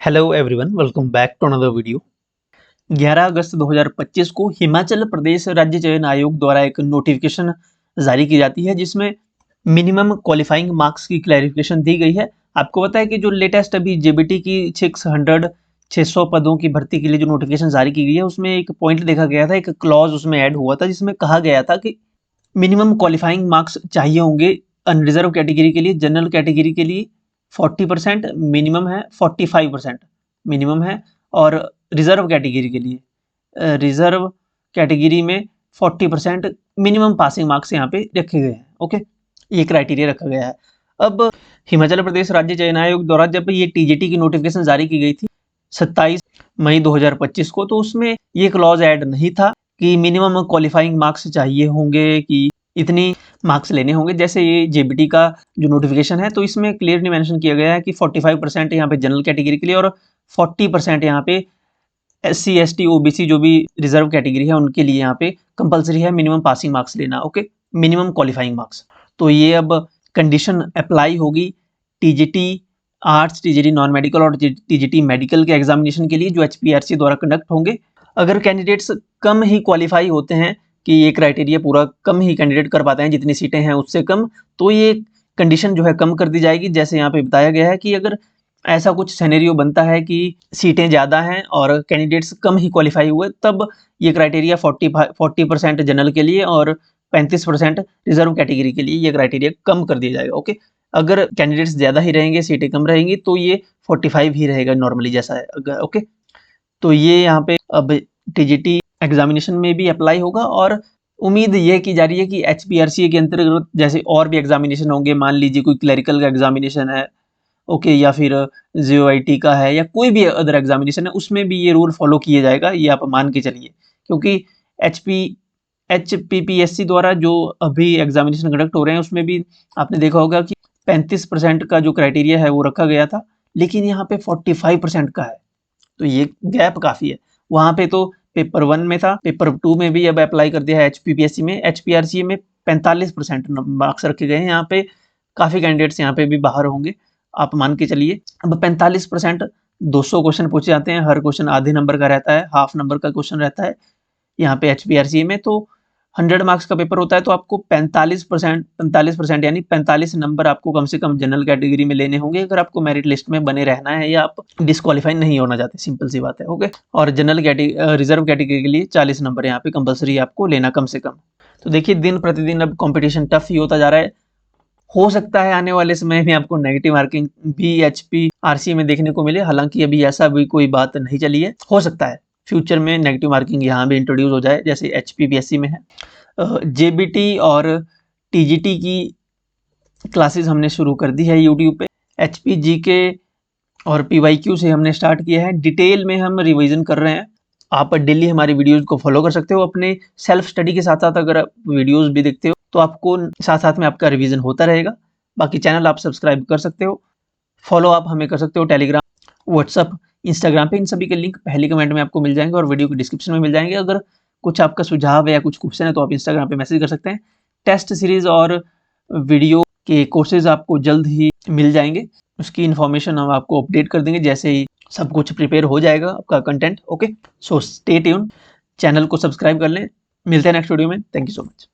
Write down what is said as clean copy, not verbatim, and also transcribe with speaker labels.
Speaker 1: Hello everyone, welcome back to another video. 11 अगस्त 2025 को हिमाचल प्रदेश राज्य चयन आयोग द्वारा एक नोटिफिकेशन जारी की जाती है जिसमें मिनिमम क्वालिफाइंग मार्क्स की क्लैरिफिकेशन दी गई है। आपको पता है कि जो लेटेस्ट अभी जेबीटी की 600 पदों की भर्ती के लिए जो नोटिफिकेशन जारी की गई है उसमें एक पॉइंट देखा गया था, एक क्लॉज उसमें ऐड हुआ था जिसमें कहा गया था कि मिनिमम क्वालिफाइंग मार्क्स चाहिए होंगे अनरिजर्व कैटेगरी के लिए। जनरल कैटेगरी के लिए 40% मिनिमम है, 45% मिनिमम है। और रिजर्व कैटेगरी के लिए रिजर्व कैटेगरी में 40% मिनिमम पासिंग मार्क्स यहाँ पे रखे गए हैं। ओके, ये क्राइटेरिया रखा गया है। अब हिमाचल प्रदेश राज्य चयन आयोग द्वारा जब ये टीजीटी की नोटिफिकेशन जारी की गई थी 27 मई 2025 को, तो उसमें ये क्लॉज ऐड नहीं था कि मिनिमम क्वालिफाइंग मार्क्स चाहिए होंगे कि इतनी मार्क्स लेने होंगे। जैसे ये जेबीटी का जो नोटिफिकेशन है तो इसमें क्लियरली मेंशन किया गया है कि 45% यहाँ पे जनरल कैटेगरी के लिए और 40% यहाँ पे SC ST OBC जो भी रिजर्व कैटेगरी है उनके लिए यहाँ पे कंपलसरी है मिनिमम पासिंग मार्क्स लेना। Okay, minimum qualifying marks. तो ये अब कंडीशन अप्लाई होगी TGT arts, TGT non medical और टीजीटी मेडिकल के एग्जामिनेशन के लिए जो HPRC द्वारा कंडक्ट होंगे। अगर कैंडिडेट्स कम ही क्वालिफाई होते हैं कि ये क्राइटेरिया पूरा कम ही कैंडिडेट कर पाते हैं, जितनी सीटें हैं उससे कम, तो ये कंडीशन जो है कम कर दी जाएगी। जैसे यहाँ पे बताया गया है कि अगर ऐसा कुछ सिनेरियो बनता है कि सीटें ज़्यादा हैं और कैंडिडेट्स कम ही क्वालिफाई हुए, तब ये क्राइटेरिया 40% जनरल के लिए और 35% रिजर्व कैटेगरी के लिए ये क्राइटेरिया कम कर दिया जाएगा। ओके, अगर कैंडिडेट्स ज़्यादा ही रहेंगे, सीटें कम रहेंगी, तो ये 45 ही रहेगा नॉर्मली जैसा है। अगर ओके, तो ये यहाँ पे अब टीजीटी एग्जामिनेशन में भी अप्लाई होगा और उम्मीद ये की जा रही है कि HPRC के अंतर्गत जैसे और भी एग्जामिनेशन होंगे, मान लीजिए कोई क्लरिकल का एग्जामिनेशन है, ओके, या फिर JOIT का है या कोई भी अदर एग्जामिनेशन है, उसमें भी ये रूल फॉलो किया जाएगा, ये आप मान के चलिए। क्योंकि HPPSC द्वारा जो अभी एग्जामिनेशन कंडक्ट हो रहे हैं उसमें भी आपने देखा होगा कि 35% का जो क्राइटेरिया है वो रखा गया था, लेकिन यहाँ पे 45% का है, तो ये गैप काफ़ी है। वहाँ पे तो पेपर 1 में था, पेपर 2 में भी अब अप्लाई कर दिया है HPPSC में। HPRC में 45% मार्क्स रखे गए हैं, यहाँ पे काफ़ी कैंडिडेट्स यहाँ पे भी बाहर होंगे, आप मान के चलिए। अब 45% 200 क्वेश्चन पूछे जाते हैं, हर क्वेश्चन आधे नंबर का रहता है, हाफ नंबर का क्वेश्चन रहता है यहाँ पे HPRC में। तो 100 मार्क्स का पेपर होता है, तो आपको 45% यानी 45 नंबर आपको कम से कम जनरल कैटेगरी में लेने होंगे अगर आपको मेरिट लिस्ट में बने रहना है या आप डिस्क्वालीफाई नहीं होना चाहते, सिंपल सी बात है। ओके, और जनरल रिजर्व कैटेगरी के लिए 40 नंबर यहाँ पे कंपलसरी आपको लेना कम से कम। तो देखिए, दिन प्रतिदिन अब कॉम्पिटिशन टफ ही होता जा रहा है। हो सकता है आने वाले समय में आपको नेगेटिव मार्किंग भी HPRC में देखने को मिले, हालांकि अभी ऐसा भी कोई बात नहीं चली है। हो सकता है फ्यूचर में नेगेटिव मार्किंग यहाँ भी इंट्रोड्यूस हो जाए जैसे HPPSC में है। JBT और TGT की क्लासेस हमने शुरू कर दी है यूट्यूब पे। HPGK और PYQ से हमने स्टार्ट किया है, डिटेल में हम रिवीजन कर रहे हैं। आप डेली हमारी वीडियोस को फॉलो कर सकते हो। अपने सेल्फ स्टडी के साथ साथ अगर आप वीडियोस भी देखते हो तो आपको साथ साथ में आपका रिवीजन होता रहेगा। बाकी चैनल आप सब्सक्राइब कर सकते हो, फॉलो आप हमें कर सकते हो टेलीग्राम, व्हाट्सअप, इंस्टाग्राम पे। इन सभी के लिंक पहली कमेंट में आपको मिल जाएंगे और वीडियो के डिस्क्रिप्शन में मिल जाएंगे। अगर कुछ आपका सुझाव है या कुछ क्वेश्चन है तो आप इंस्टाग्राम पे मैसेज कर सकते हैं। टेस्ट सीरीज और वीडियो के कोर्सेज आपको जल्द ही मिल जाएंगे, उसकी इन्फॉर्मेशन हम आपको अपडेट कर देंगे जैसे ही सब कुछ प्रिपेयर हो जाएगा आपका content. Okay, so stay tune, channel को सब्सक्राइब कर लें। मिलते हैं नेक्स्ट वीडियो में। Thank you so much.